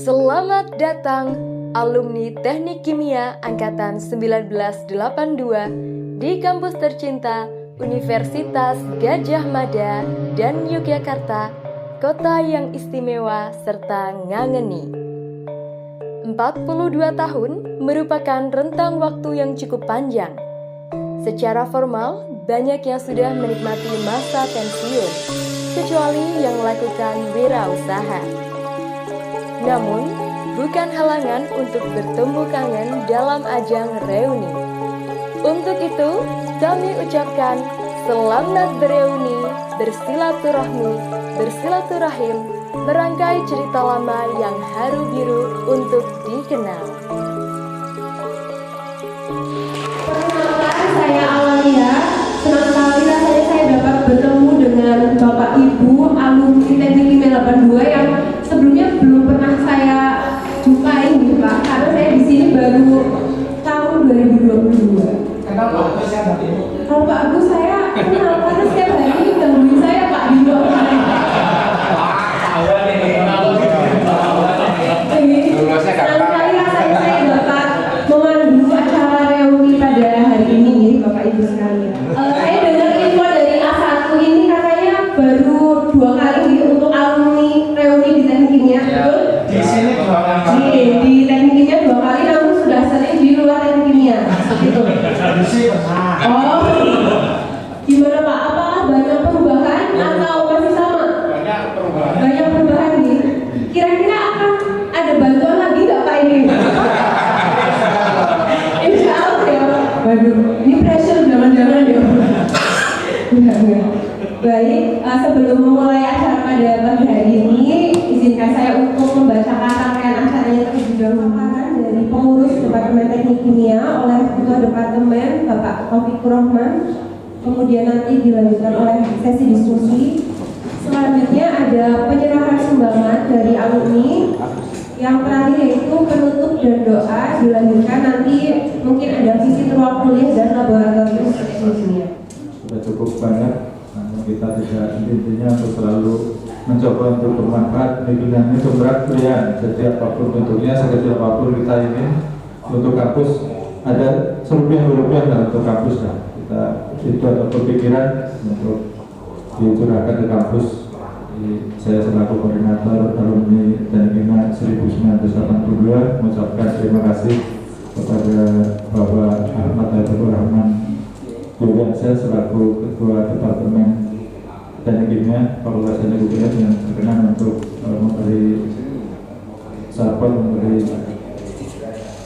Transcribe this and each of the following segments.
Selamat datang alumni Teknik Kimia Angkatan 1982 di kampus tercinta Universitas Gadjah Mada dan Yogyakarta, kota yang istimewa serta ngangeni. 42 tahun merupakan rentang waktu yang cukup panjang. Secara formal, banyak yang sudah menikmati masa pensiun, kecuali yang melakukan wirausaha. Namun, bukan halangan untuk bertemu kangen dalam ajang reuni. Untuk itu, kami ucapkan selamat bereuni, bersilaturahim, merangkai cerita lama yang haru biru untuk dikenal. Perkenalkan, saya Amalia. Senang sekali rasanya saya dapat bertemu dengan Bapak Ibu alumni Teknik Kimia 82 yang sebelumnya belum pernah saya jumpai nih Pak, karena saya di sini baru tahun 2022. Kalau Pak Agus saya kenal karena setiap hari gangguin saya Pak di luar. Senang sekali rasanya saya dapat memandu acara reuni pada hari ini Bapak Ibu sekalian. Saya dengar info dari A1 ini katanya baru 2 kali untuk alumni reuni di Teknik Kimia, betul? Di sini 2 kali. Di Teknik Kimia 2 kali, namun sudah sering di luar Teknik Kimia. Gitu. Oh, gimana Pak? Apakah banyak perubahan atau masih sama? Banyak perubahan. Banyak perubahan nih. Kira-kira akan ada bantuan lagi nggak Pak ini? Insya Allah ya Pak. Waduh, ini pressure jangan-jangan ya. Enggak. Baik, sebelum memulai acara pada pagi hari ini, izinkan saya untuk membacakan rangkaian acaranya terlebih dahulu dari pengurus Departemen Teknik Kimia oleh Ketua Departemen Bapak Taufikur Rahman. Kemudian nanti dilanjutkan oleh sesi diskusi. Selanjutnya ada penyerahan sumbangan dari alumni. Yang terakhir yaitu penutup dan doa. Dilanjutkan nanti mungkin ada visit ruang kuliah dan laboratorium kimia. Sudah cukup banyak, namun kita tidak intinya untuk selalu mencoba untuk bermanfaat. Pemikiran itu berat pilihan, jadi apapun bentuknya, sekecil apapun kita ini untuk kampus ada serupiah-rupiah untuk kampus lah. Kita itu ada berpikiran untuk dicurahkan ke kampus. Saya selaku koordinator alumni Teknik Kimia 1982 mengucapkan terima kasih kepada Bapak Ahmad Taufikur Rahman Yogyakarta selaku Ketua Departemen Teknik Kimia Fakultas Teknik Kimia yang berkenan untuk memberi support, memberi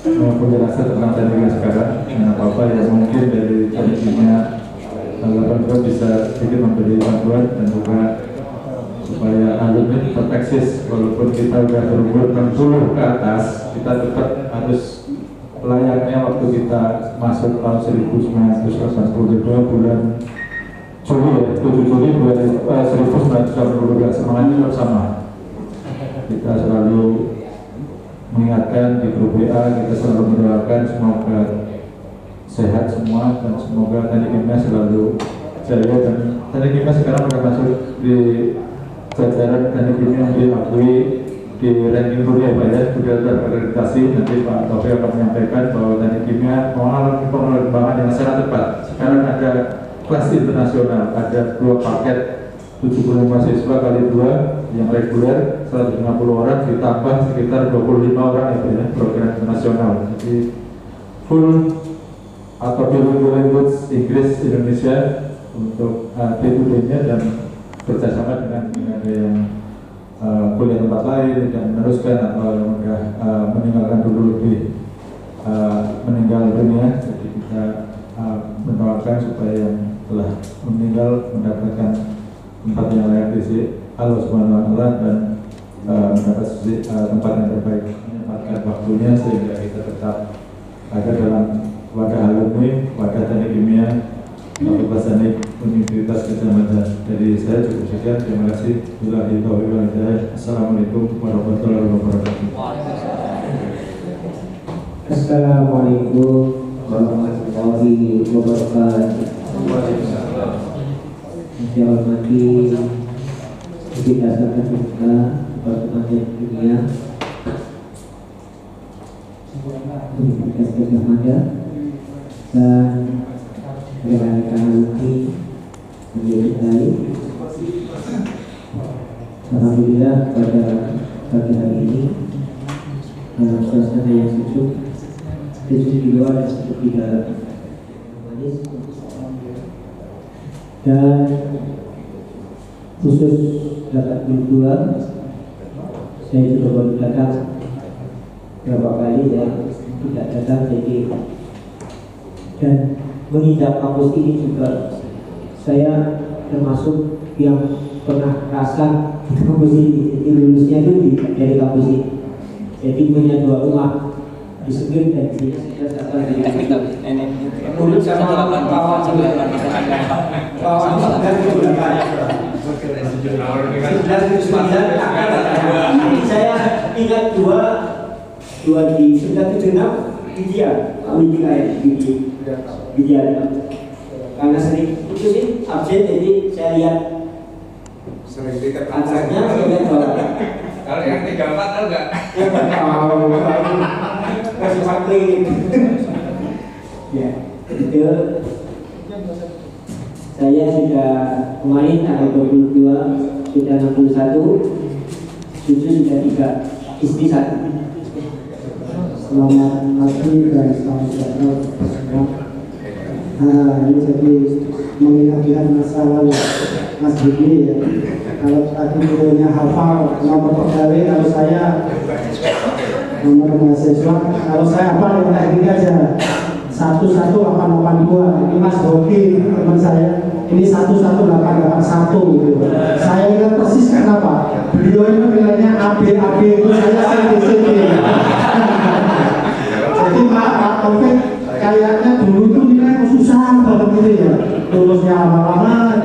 penjelasan tentang teknik kimia sekarang dan apa-apa yang mungkin dari Teknik Kimia 82 bisa sedikit memberi bantuan dan juga supaya alumni tetap eksis walaupun kita sudah berumur 60 ke atas, kita tetap harus layaknya waktu kita masuk tahun 1982 bulan Juli ya, 7 Juli 1982, semangatnya tetap sama. Kita selalu mengingatkan di grup WA, kita selalu mendoakan semoga sehat semua dan semoga Teknik Kimia selalu jaya dan Teknik Kimia sekarang sudah masuk di jajaran Teknik Kimia yang diakui di ranking dunia Pak ya, sudah terakreditasi. Nanti Pak Taufik akan menyampaikan bahwa Teknik Kimia mengalami pengembangan yang sangat cepat. Sekarang ada kelas internasional, ada 2 paket 70 mahasiswa kali 2 yang reguler 150 orang ditambah sekitar 25 orang ya, program internasional. Jadi full atau language Inggris Indonesia untuk D2D-nya dan kerjasama dengan yang kuliah tempat lain dan meneruskan atau yang sudah meninggalkan dulu lebih meninggal dunia. Jadi kita mendoakan supaya yang telah meninggal mendapatkan tempat yang layak di sini Allah Subhanahu wa Ta'ala dan mendapat tempat yang terbaik, menyempatkan waktunya sehingga kita tetap ada dalam wadah alumni, wadah Teknik Kimia Fakultas Teknik Universitas Gadjah Mada. Dari saya cukup sekian, terima kasih. Billahi taufiq wal hidayah. Assalamualaikum warahmatullahi wabarakatuh. Assalamualaikum warahmatullahi wabarakatuh. Saya hormati Ibu Dasar Departemen Teknik Kimia Universitas Gadjah Mada dan rekan-rekan alumni menjadi baik. Alhamdulillah pada pagi hari ini dalam suasana yang sejuk di luar dan sejuk di dalam, dan khusus 82 saya juga baru datang beberapa kali ya, tidak datang jadi, dan menginjak kampus ini juga saya termasuk yang pernah rasa di kampus ini. Jadi lulusnya itu dari kampus ini, jadi punya dua rumah di Segel dan di teknikal ini mulut sama kawan sebelah saya ingat dua di 976 di dia karena sering putusin absen, jadi saya lihat Sering dekat anaknya saya lihat bahwa Kalau yang 34 tahu nggak? ya nggak tahu kasih fakri ya itu. Saya sudah kemarin tanggal 22 sudah 61, cucu sudah 3, istri 1. Selamat pagi dan selamat datang. Ini jadi mengingat masa lalu Mas Budi ya. Kalau tadi videonya hafal nomor pegawai, kalau saya nomor mahasiswa, kalau saya hafal ini aja 11882. Ini Mas Boki teman saya, ini 11881 gitu. Saya ingat persis kenapa beliau itu nilainya AB itu saya CD. Jadi Pak Taufik kayaknya dulu itu nilai susah banget gitu ya, lulusnya lama-lama.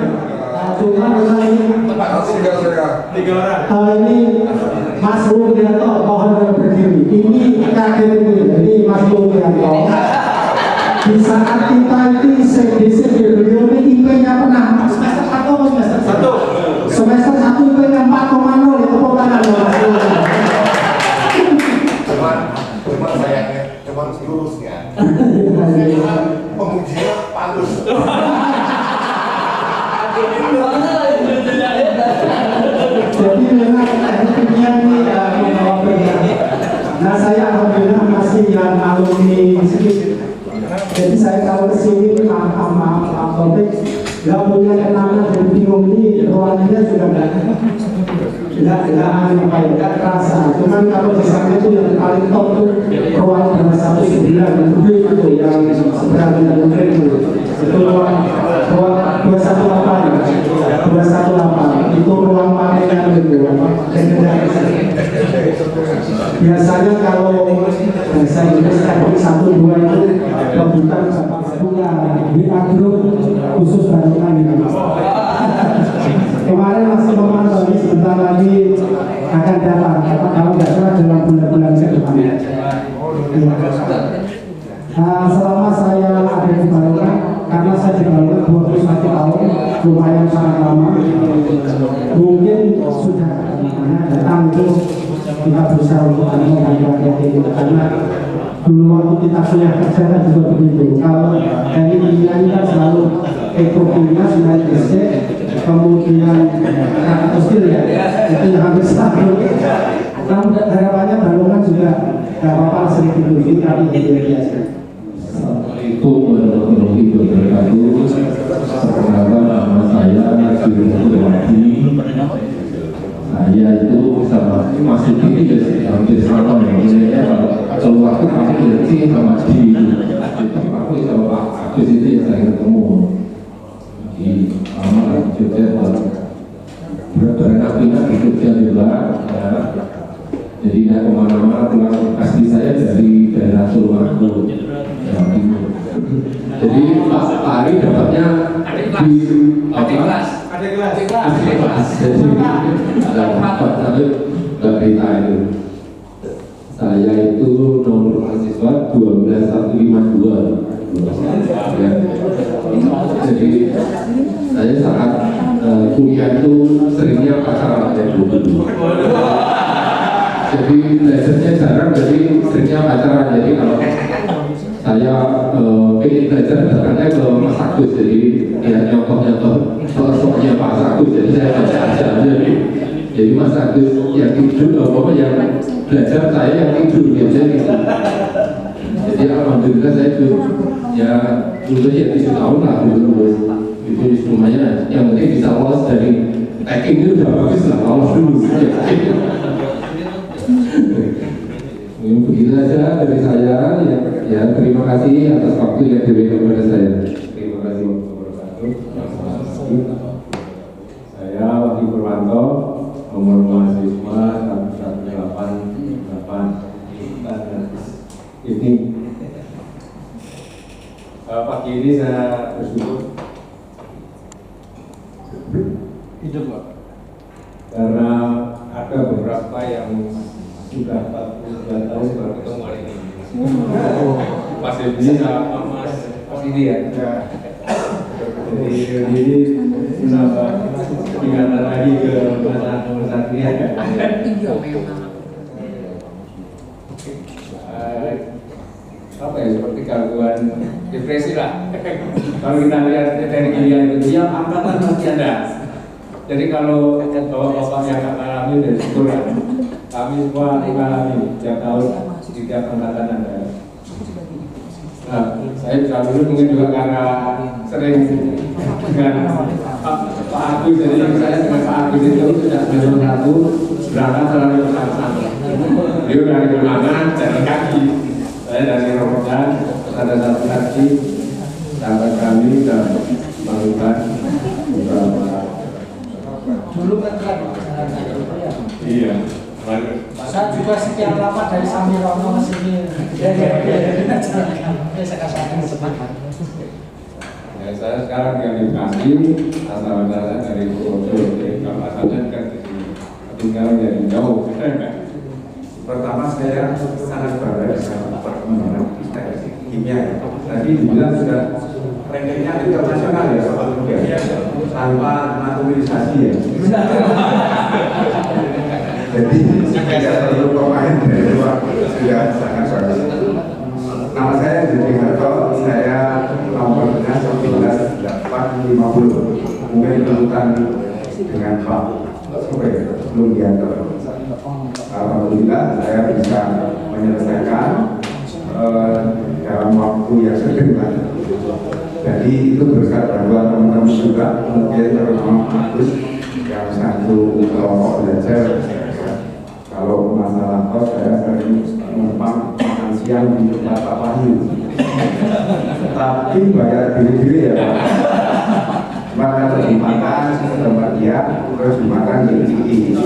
Cuma ini ini Mas Rudianto mohon berdiri. Ini kaget ini Mas Rudianto. Di saat kita ini CDC beliau ini IP-nya pernah semester 1 atau semester 1? Semester 1 IP-nya 4,0 itu potongan Mas. Cuma sayangnya cuma lulusnya. Pengujian bagus. Jadi memang tekniknya ini nah saya alhamdulillah masih yang alumni sedikit. Jadi saya kalau kesini maaf Topik nggak punya kenangan dan bingung, ini ruangannya juga nggak terasa. Cuman kalau di sana itu yang paling top itu ruang 219 itu yang seberang dengan mungkin itu ruang 218 itu ruang pameran itu biasanya kalau bahasa Inggris teknik 1-2 itu rebutan punya di agro khusus Bandungan ini. Kemarin masih memantau ini sebentar lagi akan datang, kalau tidak salah dalam bulan-bulan ke depan. Selama saya ada di Bandungan, karena saya di Bandungan 21 tahun, lumayan sangat lama. Mungkin sudah datang itu kita berusaha untuk membantu itu, karena dulu waktu kita kuliah kerja kan juga begitu. Kalau dari pimpinan kan selalu ekonominya sudah dicek, kemudian kostil ya itu yang hampir selalu. Namun harapannya Bandungan juga nggak apa-apa sedikit lebih, tapi biasa. Assalamualaikum warahmatullahi wabarakatuh. Perkenalkan nama saya Suryanto. Saya itu sama masuk ini hampir sama ya. Kalau waktu aku berarti sama di aku sama Pak Agus itu yang saya ketemu di Amal Jogja. Beberapa pindah di Jogja juga. Jadi nggak kemana-mana, pulang asli saya dari daerah Tulungagung, Jawa Timur. Jadi Pak Ari dapatnya di kelas. Jadi dapat tapi nggak beda itu. Saya itu nomor mahasiswa 12152. Ya. Jadi saya saat kuliah itu seringnya pacaran ya dulu. jadi belajarnya jarang, jadi seringnya pacaran. Jadi kalau saya ingin belajar datangnya ke Mas Agus, jadi ya nyontoh-nyontoh sosoknya Pak Agus, jadi saya baca aja. Jadi Mas Agus yang tidur, yang belajar saya yang tidur biasanya gitu. Jadi alhamdulillah saya itu ya dulu ya 7 tahun lah dulu itu semuanya, yang penting bisa lolos dari tagging itu udah bagus lah, lolos dulu. Begitu saja dari saya, ya terima kasih atas waktu yang diberikan kepada saya. Terima kasih warahmatullahi wabarakatuh. Saya Wahyu Purwanto, nomor mahasiswa 1188 ini. Pagi ini saya bersyukur Hidup Pak. karena ada beberapa yang sudah 49 tahun baru ketemu hari ini. Pas ini sama Mas ini ya. Jadi ini menambah ingatan lagi ke Mas Satria. Apa ya, seperti gangguan depresi lah. Kalau kita lihat dari kalian itu yang angkatan masih ada. Jadi kalau bapak-bapak yang nggak mengalami dari syukur, kami semua mengalami setiap tahun di tiap angkatan ada. Nah, saya dulu mungkin juga karena sering dengan Pak Agus, jadi saya dengan Pak Agus itu sudah semester 1 berangkat selalu bersama-sama. Dia dari Kemangan jalan kaki, saya dari Rokotan, ada satu kaki sampai kami dan melakukan beberapa. Dulu kan Iya. saya juga sekian lama dari Samirono ke sini. Ya, saya sekarang di Bekasi, asal-asalnya dari Purworejo, kalau asalnya kan di sini, tapi sekarang dari jauh. Pertama saya sangat bangga dengan perkembangan teknik kimia. Tadi dibilang sudah rankingnya internasional ya soal kimia, tanpa naturalisasi ya. Jadi tidak perlu pemain dari luar, sudah sangat bagus. Nama saya Jadi Harto, saya nomornya 19850. Mungkin urutan dengan Pak belum diatur. Alhamdulillah saya bisa menyelesaikan dalam waktu yang sederhana. Jadi itu berkat bantuan teman-teman juga, mungkin terutama Agus yang satu kelompok belajar. Kalau masalah kos, saya sering numpang makan siang di tempat Pak Wahyu. Tapi bayar diri-diri ya Pak. Maka makan tempat dia, terus dimakan di sini.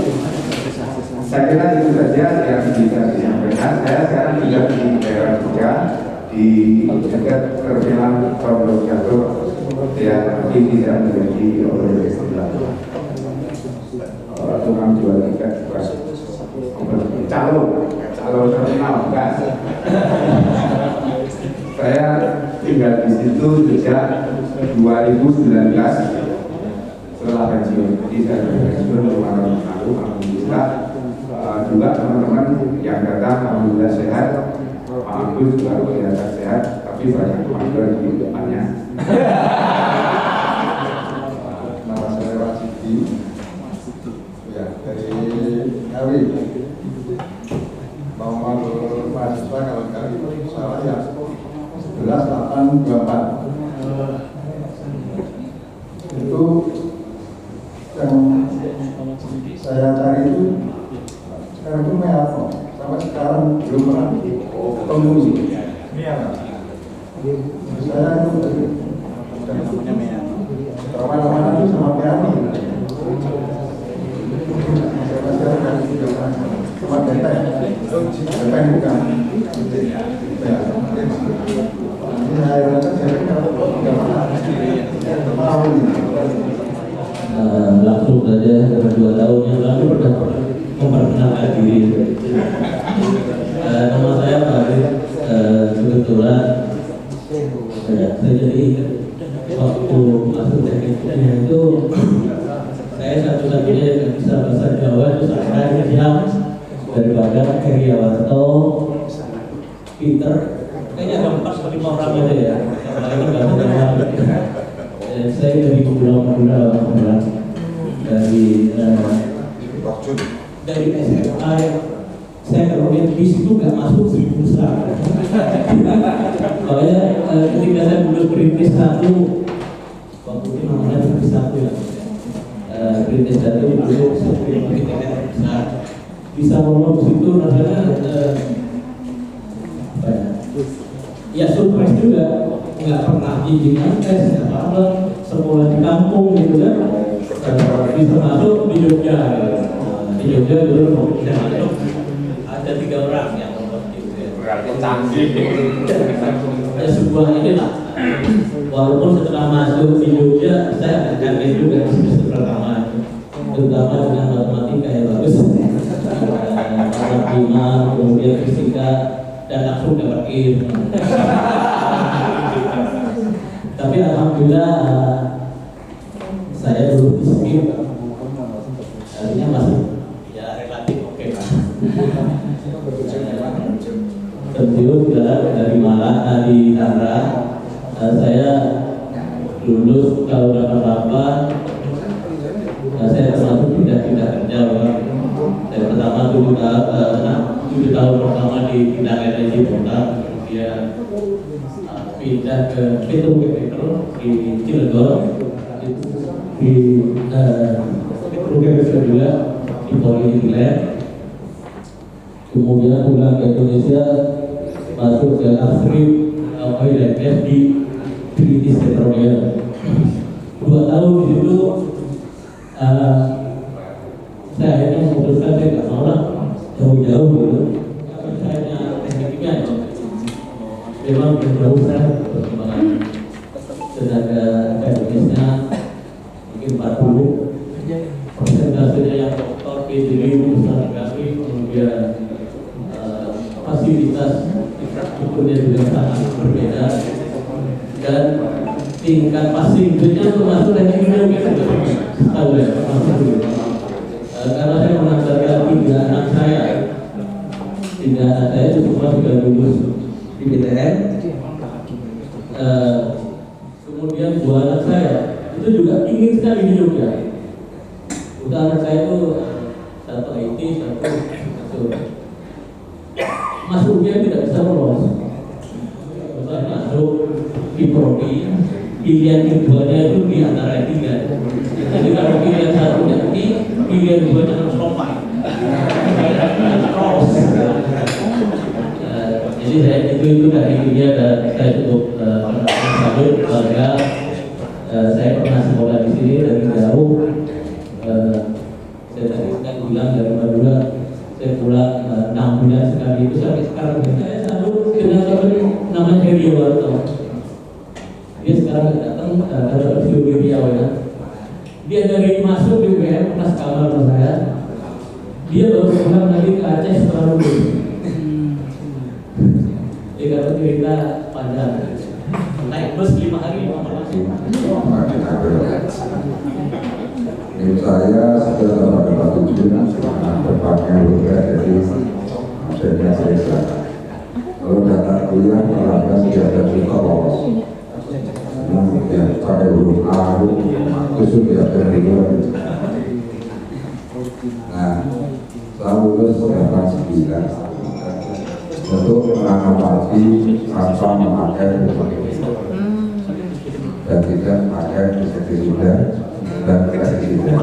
Saya kira itu saja yang bisa disampaikan. Saya sekarang tinggal di daerah Jogja, di dekat terminal Pondok Jatuh yang nanti tidak menjadi oleh tukang jual tiket calon terminal bukan. Saya tinggal di situ sejak 2019 setelah pensiun. Jadi saya pensiun 5 tahun lalu. Alhamdulillah juga teman-teman yang datang alhamdulillah sehat. Pak Agus juga kelihatan sehat, tapi banyak panggilan di depannya. Nama saya Wasidi, ya dari Ngawi. Mau mahasiswa kalau sekarang salah ya 11824. Itu yang saya cari itu sekarang itu Mealfon, sampai sekarang belum pernah ketemu. Saya itu kemana-mana itu sama Piani. Sama Depeng bukan. Ya, ini saya rasa langsung saja 2 tahun yang lalu sudah memperkenalkan diri. Nama saya Pak Arif. Kebetulan saya jadi waktu masuk tekniknya itu saya satu-satunya yang bisa bahasa Jawa itu saya yang daripada Heriawanto, Peter, kayaknya ada 4-5 orang aja ya. Yang lain nggak ada nama. Saya dari Pulau dari SMA. Saya kalau lihat bis itu nggak masuk 1.000 besar. Soalnya ketika saya duduk perintis 1, waktu itu namanya perintis 1 ya. Perintis 1 duduk seperti kita besar. Bisa ngomong situ rasanya apa ya surprise juga, nggak pernah izin tes, nggak pernah sekolah di kampung gitu kan. Bisa masuk di Jogja, di Jogja dulu mau bisa masuk ada 3 orang yang lolos gitu ya. Berarti canggih. Ya sebuah inilah. Walaupun setelah masuk di Jogja saya agak kaget juga di semester pertama, terutama dengan matematika yang bagus, matematika, kemudian fisika, dan langsung dapat IR. Tapi alhamdulillah saya dulu di skip, artinya masih ya relatif oke lah. Pensiun dari Malang, di Tangerang. Saya lulus tahun 88. Saya termasuk pindah-pindah kerja. Saya pertama 7 tahun pertama di bidang energi Bonang, kemudian pindah ke petrochemical di Cilegon, di petrochemical juga di Polyethylene. Kemudian pulang ke Indonesia, masuk ke upstream oil and gas di British Petroleum. 2 tahun di situ, saya akhirnya memutuskan saya nggak mau lah jauh-jauh gitu. Saya teknik kimia ya, memang jauh saya perkembangan tenaga akademisnya mungkin 40%, persentasenya yang doktor, PhD, besar sekali, kemudian fasilitas infrastrukturnya juga sangat berbeda, dan tingkat passing grade-nya termasuk ranking juga tahu ya, termasuk dulu. Karena saya mengantarkan 3 anak saya itu semua sudah lulus di PTN. Kemudian 2 anak saya itu juga ingin sekali di Jogja. Udah anak saya itu satu IT, satu masuknya tidak bisa lolos. Saya masuk di prodi, pilihan keduanya itu di antara 3. Jadi kalau pilihan 1-nya ini, pilihan 2-nya harus kompak. Jadi saya itu dari dia, dan saya cukup salut bangga. Saya pernah sekolah di sini dari jauh. Saya tadi sedang bilang dari Madura, saya pulang 6 bulan sekali itu sampai sekarang. Saya selalu dengan namanya Heriawanto. Dia sekarang datang dari Riau ya. Dia dari masuk di UGM kelas kamar sama saya. Dia baru pulang lagi ke Aceh setelah lulus. Dia kata cerita panjang. Naik bus 5 hari masih. Saya sudah dapat tujuan berbagai luar dari maksudnya saya. Kalau data kuliah pelanggan tidak ada juga lolos. Ya pakai huruf A itu sudah kedua. Nah, saya lulus 89 untuk mengamati tanpa memakai dan tidak pakai pestisida dan pestisida.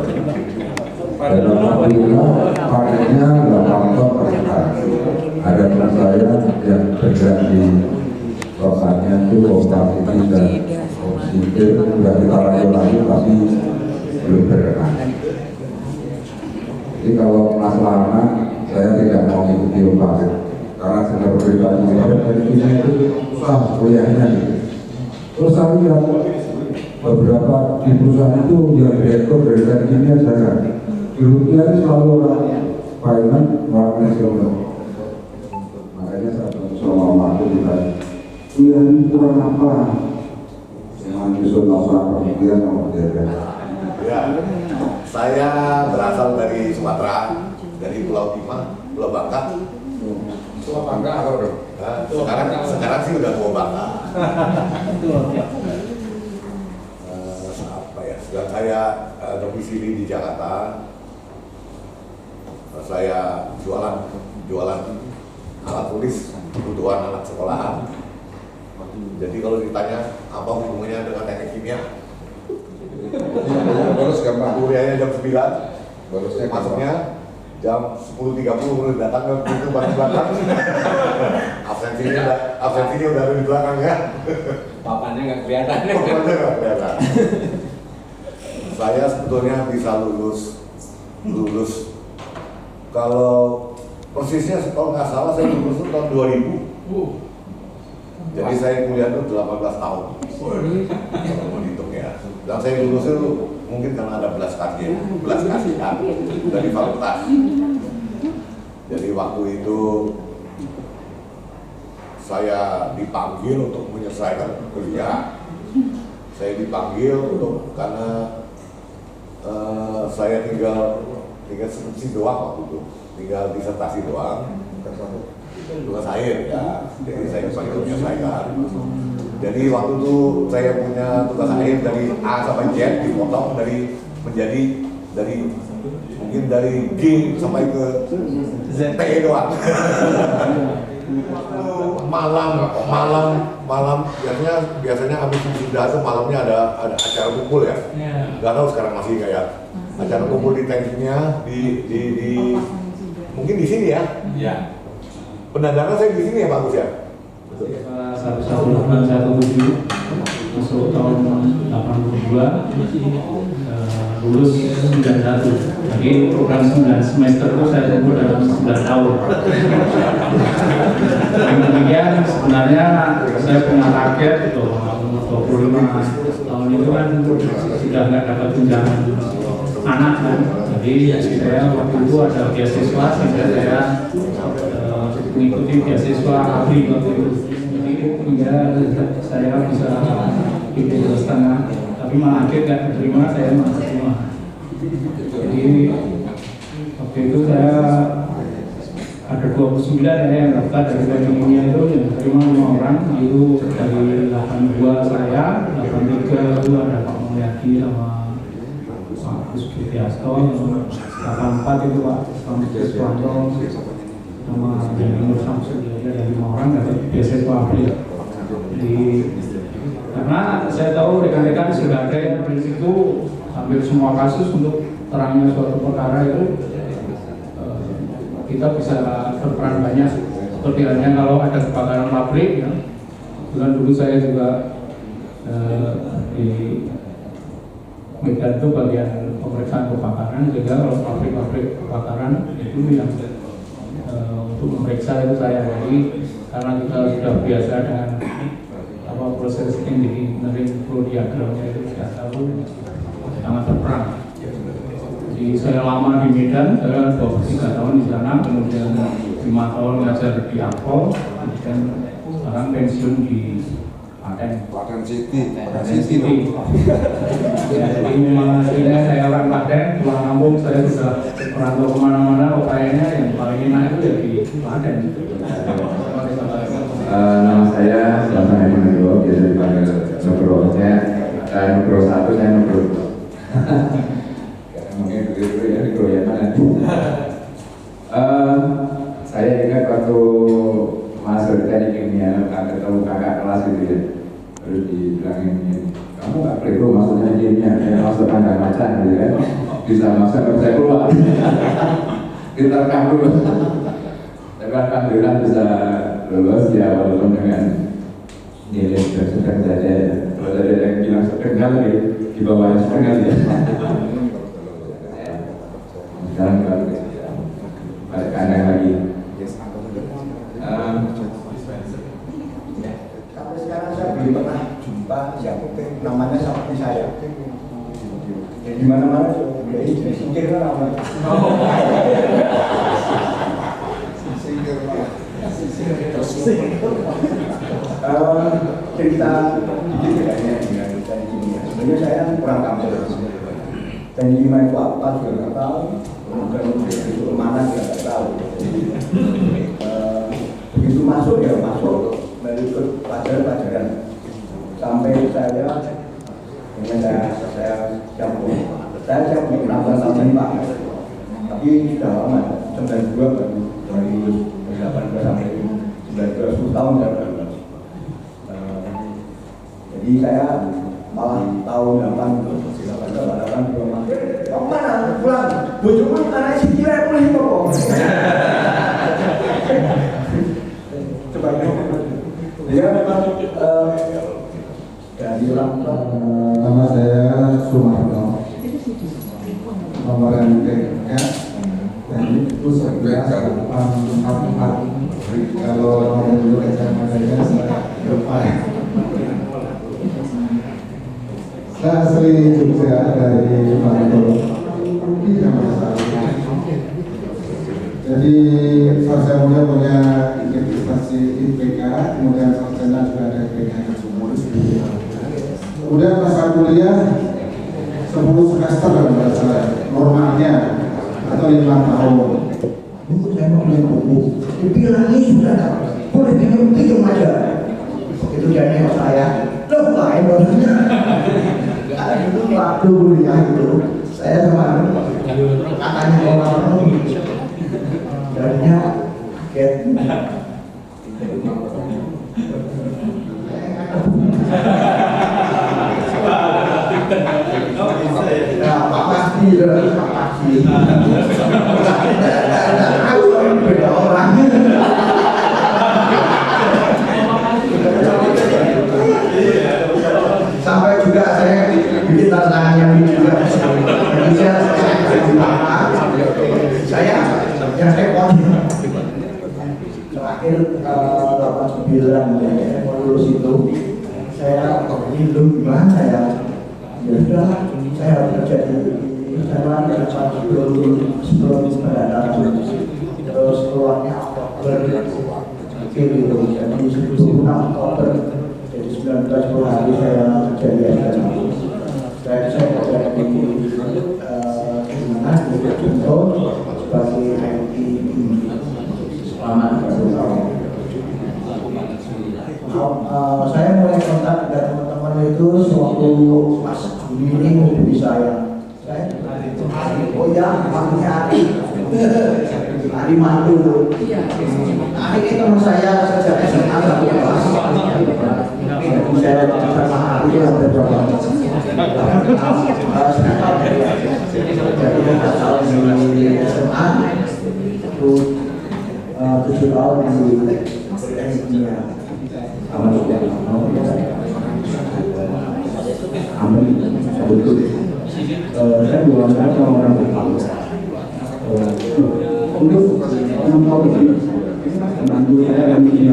Dan alhamdulillah pakainya 8 ton per hari. Ada teman saya yang bergerak di lokasinya itu operasi dan oksigen sudah kita lagi tapi belum berkenan. Jadi kalau masalah anak saya tidak mau mengikuti operasi karena saya berbeda dari ini itu susah kuliahnya gitu. Terus saya lihat beberapa di perusahaan itu yang direktur dari tekniknya saya dulunya selalu orang finance, orang nasional. Makanya saya selama waktu ditanya kuliah ini kurang apa? Yang nyusun laporan pemikiran yang berbeda. Ya, saya berasal dari Sumatera, dari Pulau Timah. Tua Bangka. Tua Bangka apa dong? Sekarang sih udah tua Bangka. Apa ya? Sekarang saya domisili di Jakarta. Saya jualan alat tulis kebutuhan anak sekolahan. Jadi kalau ditanya apa hubungannya dengan teknik kimia, Bolos gampang. kuliahnya jam 9, Bolosnya masuknya jam 10.30 menit datang ke pintu belakang. Absensinya udah ada di belakang ya. Papannya nggak kelihatan. Pokoknya nggak kelihatan. Saya sebetulnya bisa lulus kalau persisnya kalau nggak salah saya lulus itu tahun 2000. Jadi saya kuliah itu 18 tahun. Kalau mau dihitung ya. Dan saya lulus itu mungkin karena ada belas kasihan dari fakultas. Jadi waktu itu saya dipanggil untuk menyelesaikan kuliah. Saya dipanggil karena saya tinggal skripsi doang waktu itu, tinggal disertasi doang, tugas akhir ya. Jadi saya dipanggil menyelesaikan. Jadi waktu itu saya punya tugas akhir dari A sampai Z dipotong menjadi mungkin dari G sampai ke T doang. malam biasanya habis sudah itu malamnya ada acara kumpul ya. Nggak tahu sekarang masih kayak acara kumpul di tekniknya di mungkin di sini ya. Iya. Pendandanan saya di sini ya Pak Gus ya. 1187 masuk tahun 82, lulus 91. Jadi program 9 semester itu saya tempuh dalam 9 tahun. Dengan demikian sebenarnya saya punya target itu umur 25 tahun itu kan sudah nggak dapat tunjangan anak kan. Jadi saya waktu itu ada beasiswa sehingga saya mengikuti beasiswa ABRI waktu itu. Jadi hingga saya bisa hidup setengah, tapi malah akhir nggak diterima, saya masih terima. Jadi waktu itu saya ada 29 yang daftar dari tekniknya itu yang diterima 5 orang, itu dari 82 saya, 83 itu ada Pak Mulyadi sama Pak Gus Butiasto, 84 itu Pak Swanto sama Nur Samsul, dari 5 orang dari beasiswa ABRI. Jadi karena saya tahu rekan-rekan sudah ada yang prinsip itu hampir semua kasus untuk terangnya suatu perkara itu kita bisa berperan banyak. Seperti halnya kalau ada kebakaran pabrik ya. Bukan dulu saya juga di Medan itu bagian pemeriksaan kebakaran, sehingga kalau pabrik-pabrik kebakaran itu yang untuk memeriksa itu saya. Jadi karena kita sudah biasa dengan proses engineering flow diagramnya itu sudah tahu, sangat berperan. Jadi saya lama di Medan, saya 23 tahun di sana, kemudian 5 tahun ngajar di Apple, dan sekarang pensiun di Klaten City. Ya, jadi memang akhirnya saya orang Klaten, pulang kampung saya sudah merantau kemana-mana, kayaknya yang paling enak itu ya di Klaten. Nama saya Bapak Hadi Nugroho, biasa dipanggil Nugroho. Saya Nugroho 1, saya Nugroho 2. Mungkin dulu ya, Nugroho yang mana? Saya ingat waktu masuk teknik kimia, ketemu kakak kelas gitu ya. Terus dibilangin, kamu nggak keliru maksudnya kimia, saya masuk tangga macan gitu kan. Bisa masuk, saya keluar. Diterkam dulu. Tapi alhamdulillah bisa lulus ya, walaupun dengan nilai sedang saja. Kalau ada yang bilang setengah lagi, di bawah setengah ya. Sekarang balik kanan lagi. Sampai sekarang saya belum pernah jumpa yang namanya seperti saya. Di mana-mana jadi singkir kan namanya. Cerita dikit bedanya dengan teknik kimia. Sebenarnya saya kurang tahu teknik kimia itu apa juga nggak tahu. mungkin itu kemana kita nggak tahu. Begitu masuk ya masuk melalui pelajaran-pelajaran sampai saya siap menambah-nambahin Pak, tapi sudah lama 92 baru dari 18 sampai 19 tahun ya. Jadi saya malah tahun 8 kemana pulang bojomu anak si kira mulai kok coba dia memang dari orang nama saya Sumarno, nomor NPK dan itu sebelas 44. Kalau nomor dulu kecamatannya saya lupa. Saya asli Jogja dari Bantul. Jadi saya punya investasi IPK, kemudian sarjana juga ada IPK yang sumur. Kemudian masa kuliah 10 semester normalnya atau 5 tahun. Buku saya mau beli buku, dibilangnya sudah boleh pinjam aja. Itu dia nengok saya, loh lain maksudnya. Itu waktu kuliah itu saya sama katanya orang jadinya kaget. Nah, Pak Pasti, Pak Pasti. Aku beda orang. Sampai juga saya bikin tantangan yang ini juga. Jadi saya yang repot. Terakhir 89 mau lulus itu saya hidup gimana ya? Ya sudah, saya harus kerja di sana sebelum berada. Terus keluarnya Oktober gitu, jadi 26 Oktober, jadi 19 hari saya kerja di sana. Saya kerja di mana di Contoh sebagai IT selama 30 tahun. Saya mulai kontak dengan teman-teman itu sewaktu Mas Juni ini menghubungi saya. Oh ya, panggilnya Ari Mantu. Ari ini teman saya sejak SMA 1 kelas. Saya sama Ari yang berjawab. Jadi tahun di SMA itu 7 tahun di tekniknya. Amin, betul. Saya diwawancara sama orang Jepang. Untuk 6 tahun lebih, menantu saya yang ini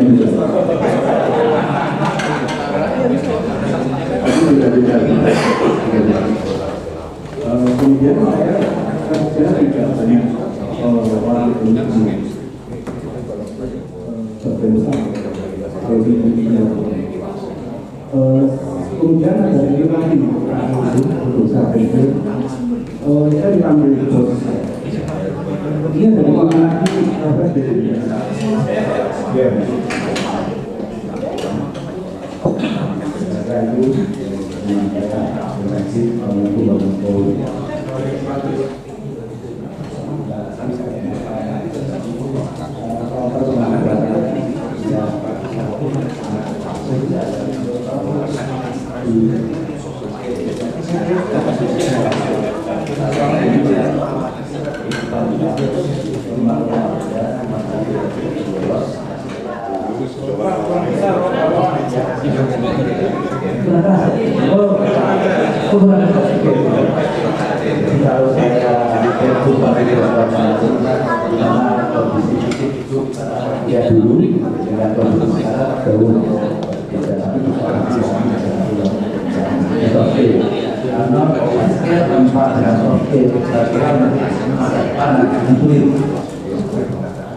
kemudian saya tidak banyak orang Indonesia terbesar. Kemudian ada lagi berusaha itu saya dipanggil ke bos saya. Dia dari mana lagi apa dari dia? Saya itu berhasil membangun Kalau saya ya dulu dengan kondisi masyarakat jauh karena tanpa ada sosial masa depan akan sulit.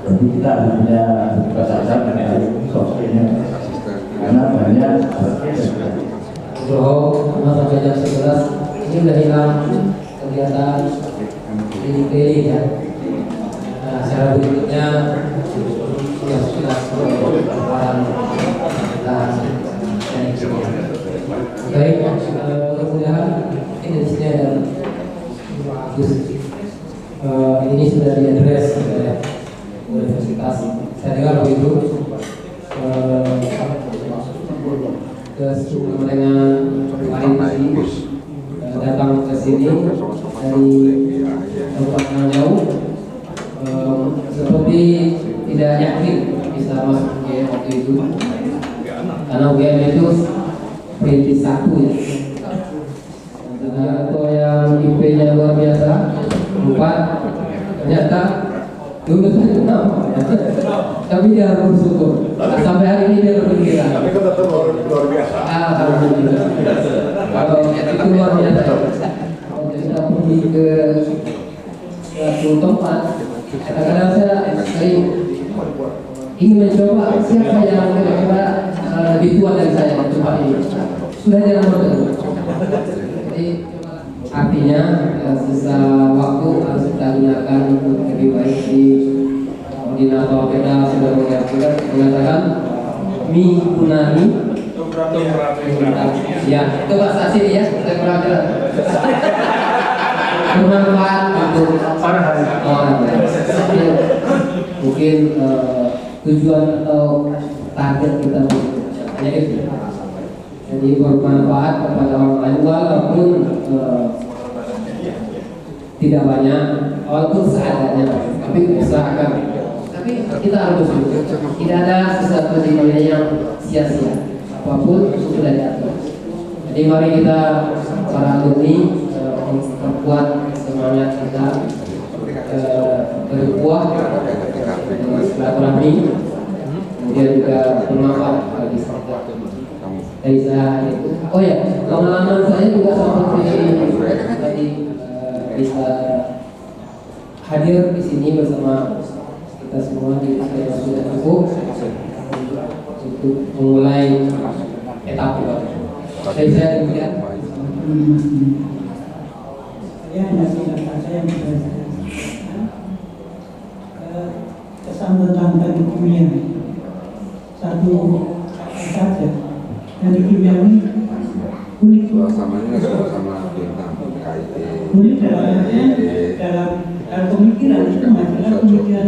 Jadi kita hanya buka saja mengenai sosialnya karena banyak sampai jam 11 ini sudah hilang kegiatan keliling ya. Nah, secara berikutnya yang sudah paparan tentang teknik kimia. Baik, mudah-mudahan ini di sini ada bagus. Ini sudah diadres oleh universitas. Saya dengar begitu. Kemenangan kemarin datang ke sini dari tempat yang jauh, seperti tidak yakin bisa masuk UGM waktu itu, karena UGM itu perintis satu ya. Atau yang IP-nya luar biasa 4, ternyata lulus aja kenapa? Tapi dia harus bersyukur. Sampai hari ini dia berpikiran. Tapi kan tetap luar biasa. Alhamdulillah. Kalau itu luar biasa. Kalau kita pergi ke suatu tempat, kadang-kadang saya sering ingin mencoba siapa yang kira-kira lebih tua dari saya di tempat ini. Sudah jarang bertemu. Jadi artinya sisa waktu harus kita gunakan untuk lebih baik. Di koordinator kita sudah mengatakan mikunani ya, itu bahasa sini ya, saya kurang jelas. Bermanfaat untuk orang. Mungkin tujuan atau target kita hanya itu. Jadi bermanfaat kepada orang lain walaupun tidak banyak, walaupun seadanya, tapi usahakan. Tapi kita harus bersyukur. Tidak ada sesuatu di dunia yang sia-sia. Apapun sudah diatur. Jadi mari kita para alumni memperkuat semangat kita berbuah silaturahmi, kemudian juga bermanfaat bagi kita. Dari saya itu, oh ya, pengalaman saya juga seperti tadi bisa hadir di sini bersama kita semua di usia yang sudah cukup untuk memulai etapa baru. Dari saya demikian. Saya hanya singkat saja yang bisa saya sampaikan. Kesan tentang teknik kimia satu saja. Teknik kimia ini unik. Suasananya sama bintang KIT. Unik dalam pemikiran itu masalah pemikiran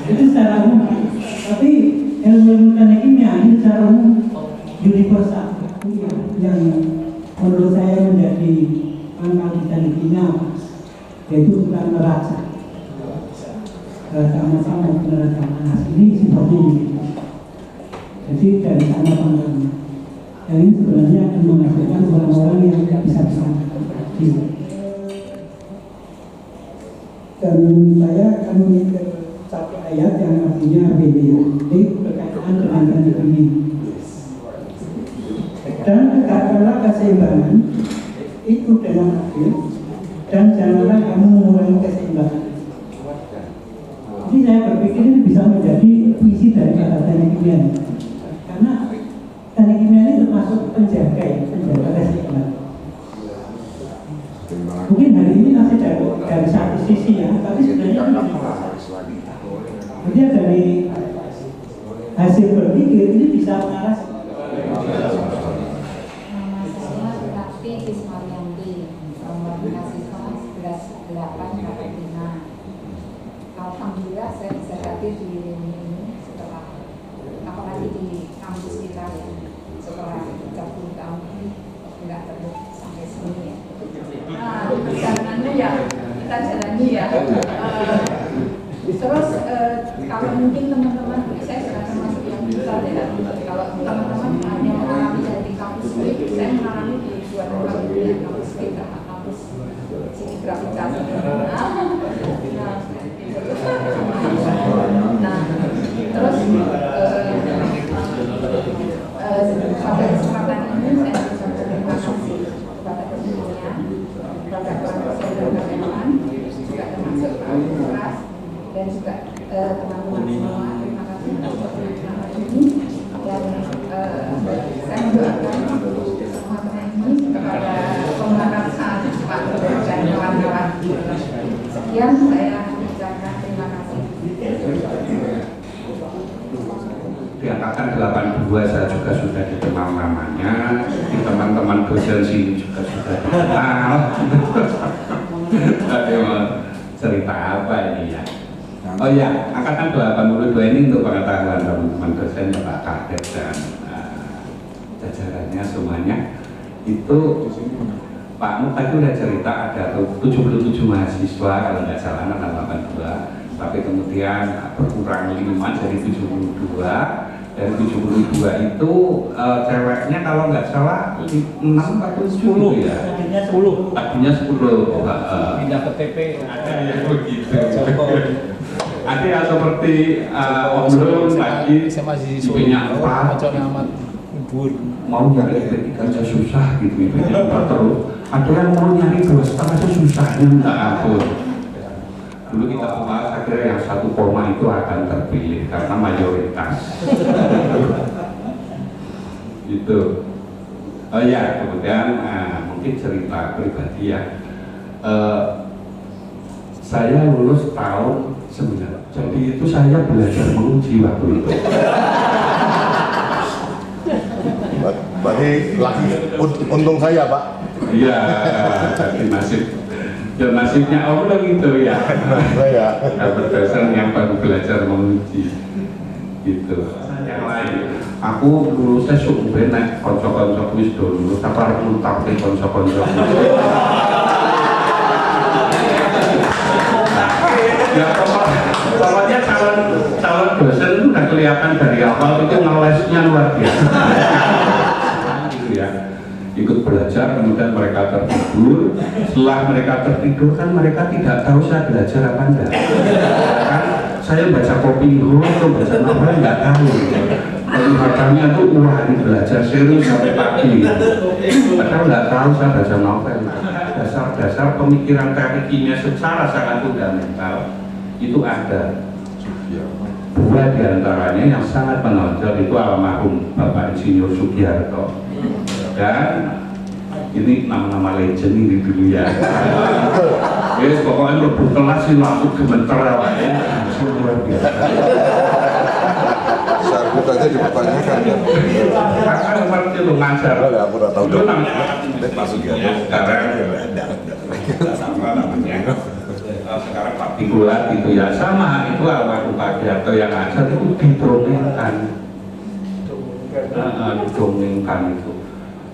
itu secara umum. Tapi ilmu teknik kimia ini secara umum universal yang menurut saya menjadi pangkal di teknik kimia, yaitu bukan neraca. Sama-sama neraca panas ini seperti ini. Jadi dari sana pangkalnya. Dan ini sebenarnya akan menghasilkan orang-orang yang tidak bisa bersama. Dan saya akan memikir satu ayat yang artinya BBD berkaitan dengan teknik ini. Dan tegakkanlah keseimbangan itu dengan adil, dan janganlah kamu mengurangi keseimbangan. Jadi saya berpikir ini bisa menjadi visi dari kata teknik kimia, karena teknik kimia ini termasuk penjaga keseimbangan. Mungkin hari ini masih dari satu sisi ya, tapi sebenarnya kemudian dari hasil berpikir ini bisa mengarah. Alhamdulillah saya bisa hadir di ini setelah apalagi di kampus kita ya, setelah 30 tahun ini nggak terus sampai sini ya. Jalanannya ya kita jalani ya. Terus kalau mungkin teman-teman, saya sudah termasuk yang besar ya. Kalau teman-teman hanya mengalami dari kampus ini, saya mengalami di dua tempat ya, kampus kita, kampus sini grafika. Nah, terus pada kesempatan ini saya bisa berterima kasih kepada kesemuanya, kepada kawan-kawan juga termasuk Keras dan juga teman-teman semua. Terima kasih atas pertemuan ini dan saya mendoakan semua teman ini kepada pembangunan Pak di angkatan 82 saya juga sudah dikenal namanya, di teman-teman dosen sini juga sudah dikenal. Tapi cerita apa ini ya? Oh ya, angkatan 82 ini untuk pengetahuan teman-teman dosen, Pak Kadek dan jajarannya semuanya. Itu Pak Muka itu udah cerita ada 77 mahasiswa kalau nggak salah angkatan 82. Tapi kemudian berkurang 5 jadi 72. Dari 72 itu ceweknya kalau nggak salah 6 atau 10 ya? Tadinya 10 pindah ke TP ada yang begitu. Ada yang seperti Om tadi punya apa mau nyari IP3 aja susah gitu, IP3 terus ada yang mau nyari 2,5 aja susahnya minta ampun. Dulu kita bahas akhirnya yang 1 koma itu akan terpilih karena mayoritas. Gitu. Oh ya, kemudian mungkin cerita pribadi ya. Saya lulus tahun 9. Jadi itu saya belajar menguji waktu itu. Berarti lagi untung saya, Pak. Iya, jadi dan nasibnya Allah gitu ya. Dapat dosen yang baru belajar menguji gitu. Yang lain, aku lulusnya sumber naik konco-konco wis dulu, tapi aku tapi konco-konco. Ya pokoknya calon dosen itu udah kelihatan dari awal itu ngelesnya luar biasa. Gitu ya. Ikut belajar, kemudian mereka tertidur. Setelah mereka tertidur kan mereka tidak tahu saya belajar apa enggak. Kan saya baca Kopingho atau baca novel enggak tahu. Kelihatannya tuh wah ini belajar serius sampai pagi. Padahal enggak tahu saya baca novel. Dasar-dasar pemikiran teknik kimia secara sangat fundamental itu ada. Dua diantaranya yang sangat menonjol itu almarhum Bapak Insinyur Sugiharto. Dan ini nama-nama legend ini dulu ya. Yes, pokoknya lebih kelas sih langsung gemeter awalnya. Luar biasa. Sarbut aja dipertanyakan kan. Karena seperti itu ngajar. Aku udah tahu dong. Masuk ya. Sekarang sama namanya. Sekarang partikulat itu ya sama itu almarhum Pak Giarto yang ngajar itu didongengkan. Didongengkan itu.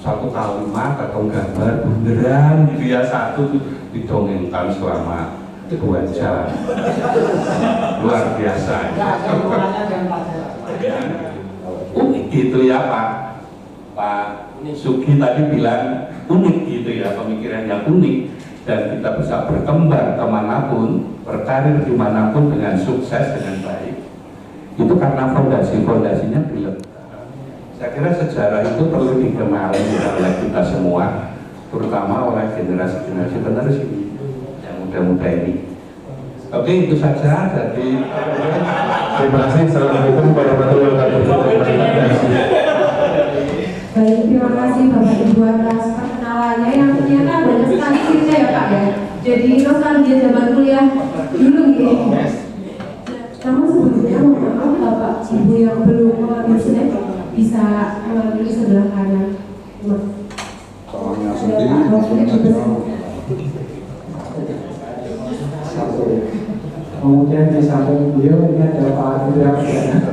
Satu kalimat atau gambar beneran dia satu didongengkan selama 2 jam. Luar biasa. Unik gitu ya Pak Sugi tadi bilang unik gitu ya, pemikiran yang unik dan kita bisa berkembang kemanapun, berkarir dimanapun dengan sukses dengan baik. Itu karena fondasinya dilengkapi. Saya kira sejarah itu perlu dikenali oleh kita semua, terutama oleh generasi-generasi penerus ini, yang muda-muda ini. Oke, itu saja. Jadi terima kasih. Assalamualaikum warahmatullahi wabarakatuh. Baik, terima kasih Bapak Ibu atas perkenalannya yang ternyata banyak sekali cerita ya Pak ya. Jadi nostalgia zaman kuliah dulu gitu. Namun sebetulnya mohon maaf Bapak Ibu yang belum mengambil slide bisa melalui sebelah kanan. Soalnya sendiri. Kemudian di samping beliau ini ada Pak Indra Perdana.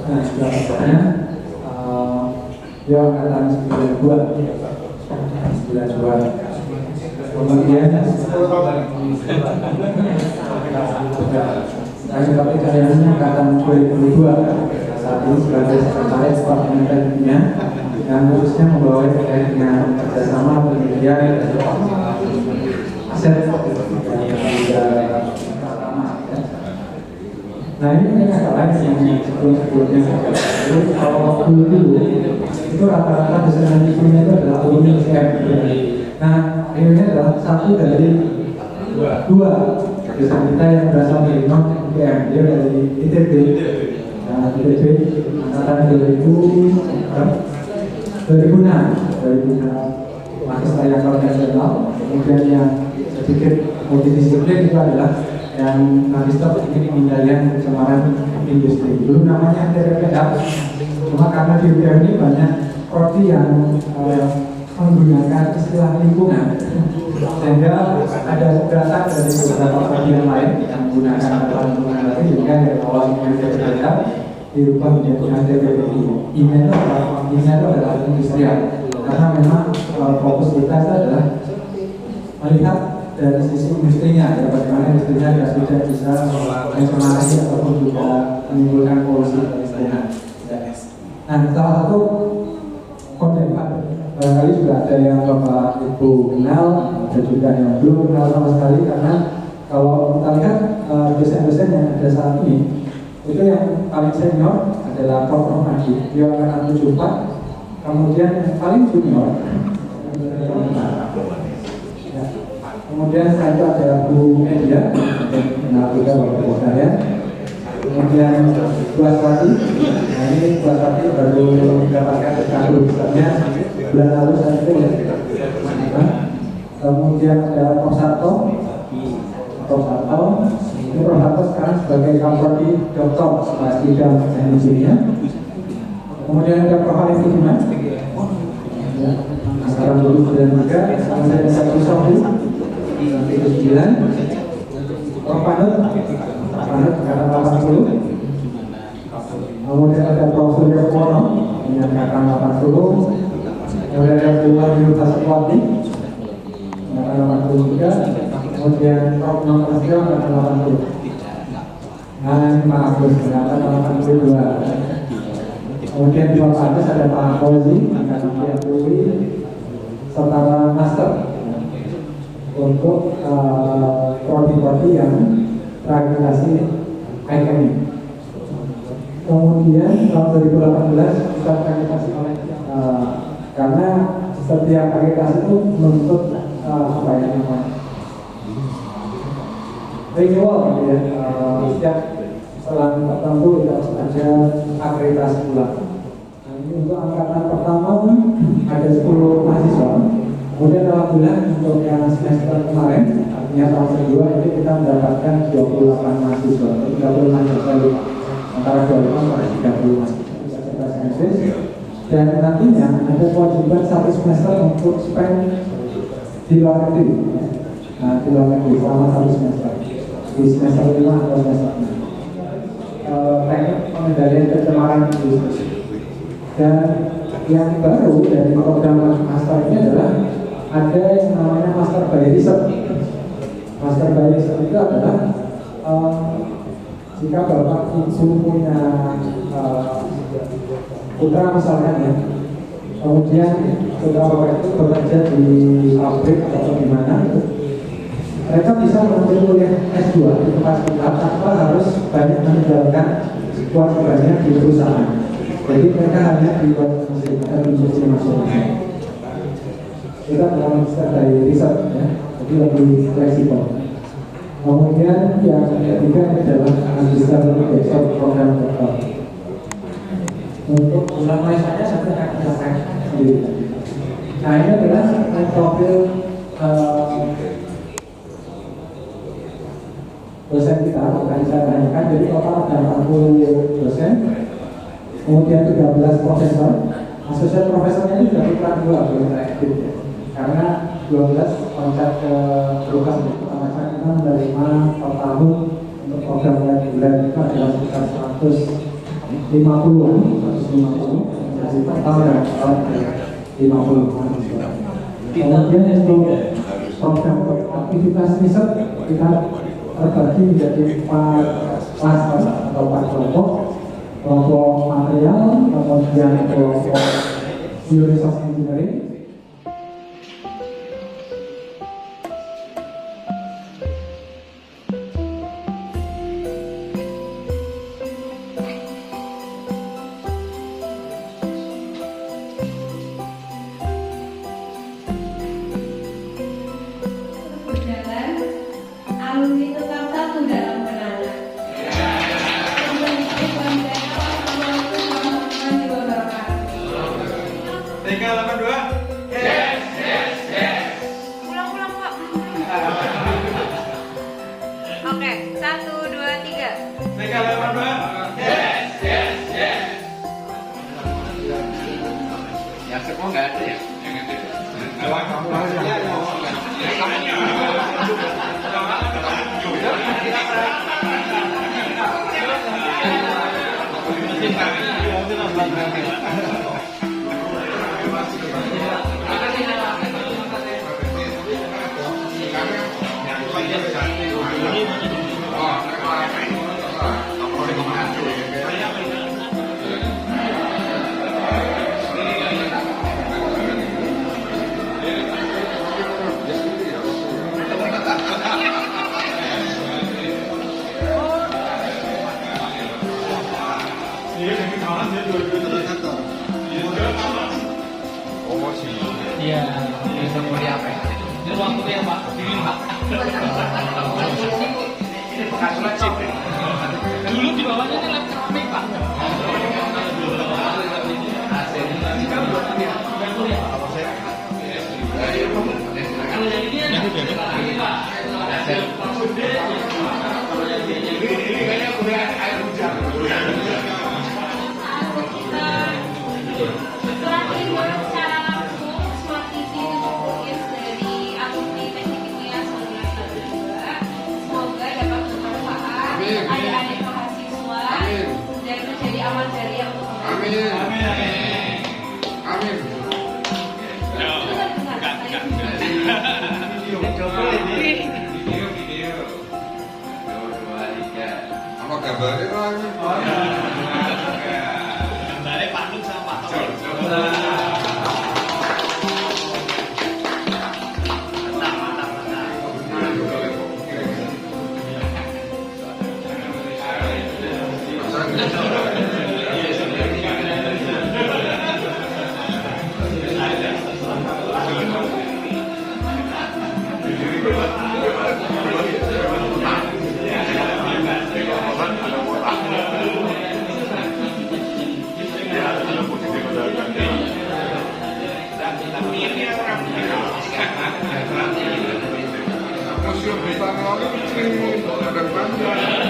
Nah, Indra Perdana, beliau angkatan 92. Kemudian saya sebagai karyawannya angkatan 2002. Saat ini sebagai sekretaris Departemen Kimia yang khususnya membawa terkait dengan kerjasama penelitian aset Nah ini agak lain yang sebelum-sebelumnya. Jadi kalau waktu dulu itu rata-rata dosen kimia itu adalah alumni UGM. Nah ini adalah satu dari dua dosen kita yang berasal dari non UGM, dia dari ITB. Nah ITB angkatan 2006 mahasiswa yang konvensional, kemudian yang sedikit multidisiplin itu adalah yang Aristo ini pengendalian pencemaran industri. Dulu namanya TPPH, cuma karena di UGM ini banyak prodi yang menggunakan istilah lingkungan, sehingga ada data dari beberapa prodi yang lain yang menggunakan kata lingkungan tadi, sehingga dari awal TPPH dirubah menjadi TPPI. Ini adalah industrial, karena memang fokus kita adalah melihat dari sisi industrinya, ya, bagaimana industrinya tidak bisa mencemari ataupun juga menimbulkan polusi lingkungan. Nah, salah satu konten barangkali juga ada yang Bapak Ibu kenal, ada juga yang belum kenal sama sekali, karena kalau kita lihat dosen-dosen yang ada saat ini, itu yang paling senior adalah Prof. Haji, dia angkatan 74, kemudian yang paling junior kemudian setelah itu ada Bu Media, kenal juga Bapak Ibu sekalian. Kemudian Bu Aswati, nah ini Bu Aswati baru mendapatkan SK besarnya bulan lalu saat itu ya. Kemudian ada Prof. Sarto, ini Prof. Sarto sekarang sebagai Kaprodi Doktor kelas 3 teknik kimia. Kemudian ada Prof. Arif Iman, sekarang 2003, kemudian ada Satu Sofi, 9, Prof. Panut angkatan 80, kemudian ada Prof. Surya Pono dengan angkatan 80, kemudian ada Bu Wahyu Taswati angkatan 83, kemudian Prof. Non Prasetyo angkatan 80. Nah, ini Pak Agus angkatan 82. Kemudian di bawah atas ada Pak Fauzi angkatan 90, serta master untuk prodi-prodi yang terakreditasi ICANN. Kemudian tahun 2018 kita terakreditasi oleh karena setiap akreditasi itu menuntut apa ya namanya renewal gitu ya, setiap setelah tertentu kita harus ada akreditasi ulang. Nah, ini untuk angkatan pertama ada 10 mahasiswa. Kemudian alhamdulillah untuk yang semester kemarin, artinya tahun kedua ini kita mendapatkan 28 mahasiswa, 30 mahasiswa antara 25 sampai 30 mahasiswa. Dan nantinya ada kewajiban 1 semester untuk spend di luar negeri. Nah, di luar negeri selama 1 semester, di semester 5 atau semester 6. Teknik pengendalian pencemaran industri. Dan yang baru dari program master ini adalah ada yang namanya Master by Research. Master by Research itu adalah jika Bapak Ibu punya putra misalkan ya, kemudian putra Bapak itu bekerja di pabrik atau di mana, mereka bisa mengambil kuliah S2 di tempat kita tanpa harus banyak meninggalkan keluarganya di perusahaan. Jadi mereka hanya di industri masing-masing. Kita melakukan dari riset ya, jadi lebih fleksibel. Kemudian yang ketiga adalah magister besok program doktor. Untuk ulang saya akan jelaskan sendiri. Nah, ini adalah profil dosen kita, akan saya tanyakan. Jadi total ada 40 dosen, kemudian 13 profesor. Asosiat profesornya ini sudah kurang 2 belum aktif ya. Karena 12 kontrak ke program pertama kita menerima per tahun untuk program reguler itu adalah sekitar 150 per tahun ya, 50. Kemudian untuk program aktivitas riset kita terbagi menjadi 4 klaster atau 4 kelompok material, kemudian kelompok bioresource engineering, Oke. nggak ada ya? Iya, itu mau diapa? Ini waktu yang Pak, dingin Pak. Bekas chip. Dulu di bawahnya kan lab keramik Pak. Kalau yang ini ada ini kayaknya udah air hujan. Setelah dibuat secara langsung, Smart TV ditulis dari alumni Teknik Kimia 1922. Semoga dapat bermanfaat adik-adik mahasiswa dan menjadi amal jariah untuk kita. Amin. Apa gambarnya lagi? Gambarnya Pak Nuk sama Pak Tom. Museum Bintang Laut ini ada